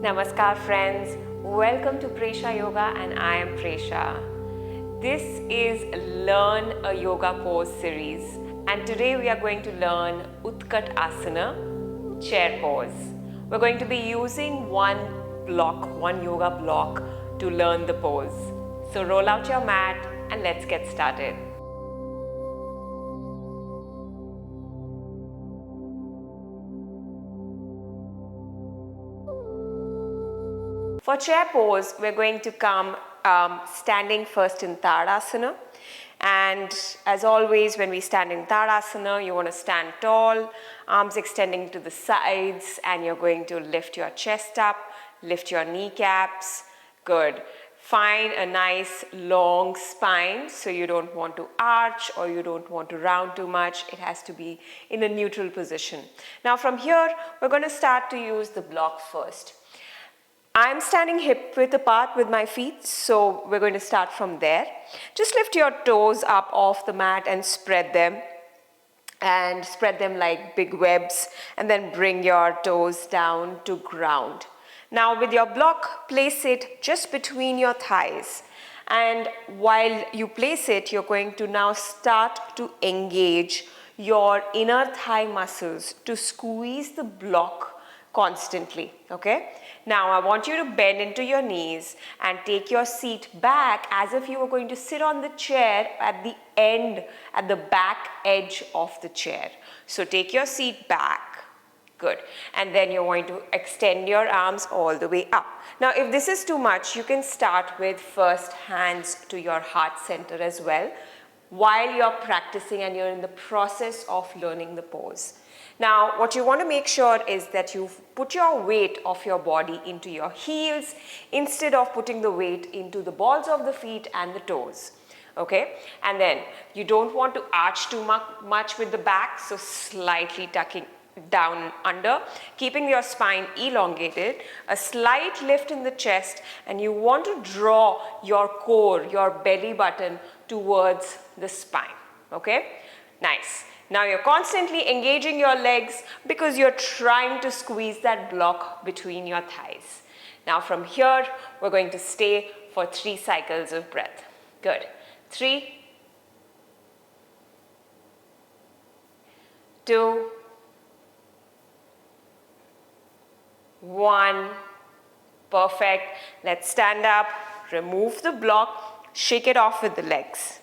Namaskar friends, welcome to Presha Yoga and I am Presha. This is Learn a Yoga Pose series and today we are going to learn Utkatasana, chair pose. We're going to be using one yoga block to learn the pose. So roll out your mat and let's get started. For chair pose, we're going to come standing first in Tadasana. And as always, when we stand in Tadasana, you want to stand tall, arms extending to the sides, and you're going to lift your chest up, lift your kneecaps. Good. Find a nice long spine, so you don't want to arch or you don't want to round too much. It has to be in a neutral position. Now from here, we're going to start to use the block first. I'm standing hip width apart with my feet, so we're going to start from there. Just lift your toes up off the mat and spread them like big webs, and then bring your toes down to ground. Now with your block, place it just between your thighs, and while you place it, you're going to now start to engage your inner thigh muscles to squeeze the block constantly, okay? Now I want you to bend into your knees and take your seat back as if you were going to sit on the chair at the back edge of the chair. So take your seat back, good. And then you're going to extend your arms all the way up. Now if this is too much, you can start with first hands to your heart center as well while you're practicing and you're in the process of learning the pose. Now, what you want to make sure is that you put your weight of your body into your heels instead of putting the weight into the balls of the feet and the toes. Okay? And then you don't want to arch too much with the back, so slightly tucking down under, keeping your spine elongated, a slight lift in the chest, and you want to draw your core, your belly button towards the spine. Okay? Nice. Now you're constantly engaging your legs because you're trying to squeeze that block between your thighs. Now from here, we're going to stay for 3 cycles of breath. Good. 3, 2, 1. Perfect. Let's stand up, remove the block, shake it off with the legs.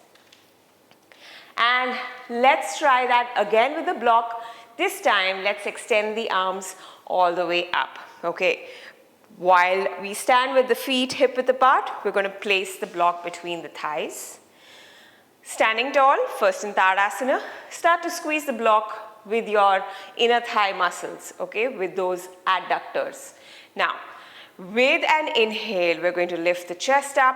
And let's try that again with the block. This time, let's extend the arms all the way up, okay? While we stand with the feet hip width apart, we're going to place the block between the thighs. Standing tall, first in Tadasana, start to squeeze the block with your inner thigh muscles, okay? With those adductors. Now, with an inhale, we're going to lift the chest up,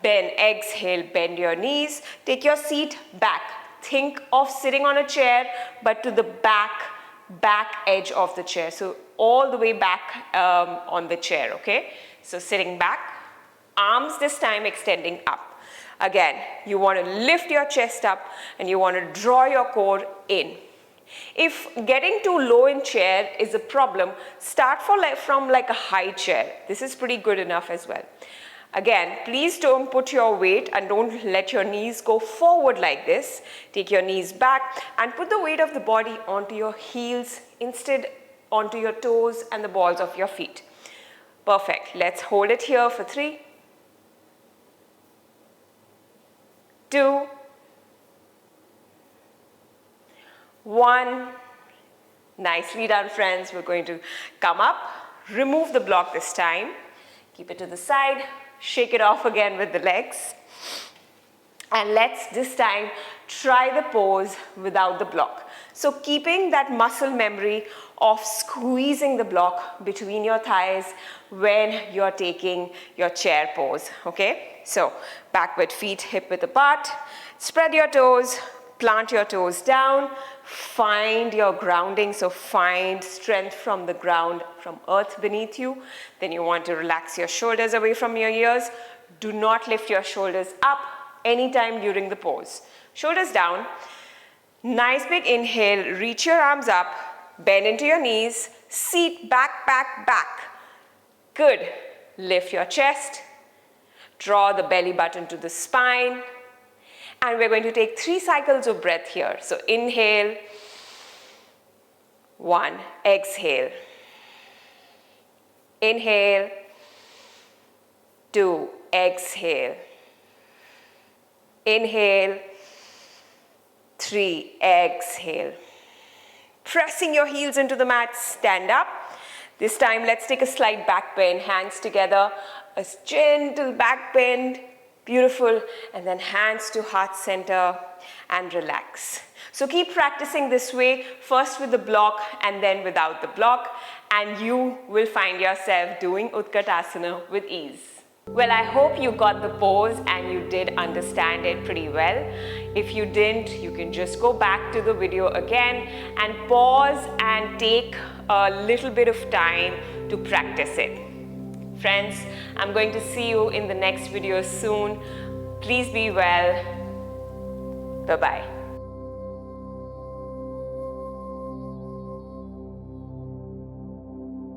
exhale, bend your knees, take your seat back. Think of sitting on a chair, but to the back edge of the chair. So all the way back on the chair, okay? So sitting back, arms this time extending up. Again, you want to lift your chest up and you want to draw your core in. If getting too low in chair is a problem, start from like a high chair. This is pretty good enough as well. Again, please don't put your weight and don't let your knees go forward like this. Take your knees back and put the weight of the body onto your heels, instead onto your toes and the balls of your feet. Perfect. Let's hold it here for 3, 2, 1. Nicely done, friends. We're going to come up, remove the block this time, keep it to the side, shake it off again with the legs, and let's this time try the pose without the block. So keeping that muscle memory of squeezing the block between your thighs when you're taking your chair pose, okay? So backward feet hip width apart, spread your toes, plant your toes down, find your grounding, so find strength from the ground, from earth beneath you. Then you want to relax your shoulders away from your ears. Do not lift your shoulders up anytime during the pose. Shoulders down. Nice big inhale, reach your arms up, bend into your knees, seat back, back, back. Good. Lift your chest. Draw the belly button to the spine. And we're going to take 3 cycles of breath here. So inhale. 1. Exhale. Inhale. 2. Exhale. Inhale. 3. Exhale. Pressing your heels into the mat, stand up. This time, let's take a slight back bend, hands together, a gentle back bend, beautiful, and then hands to heart center and relax. So keep practicing this way, first with the block and then without the block, and you will find yourself doing Utkatasana with ease. Well, I hope you got the pose and you did understand it pretty well. If you didn't, you can just go back to the video again and pause and take a little bit of time to practice it. Friends, I'm going to see you in the next video soon. Please be well. Bye-bye.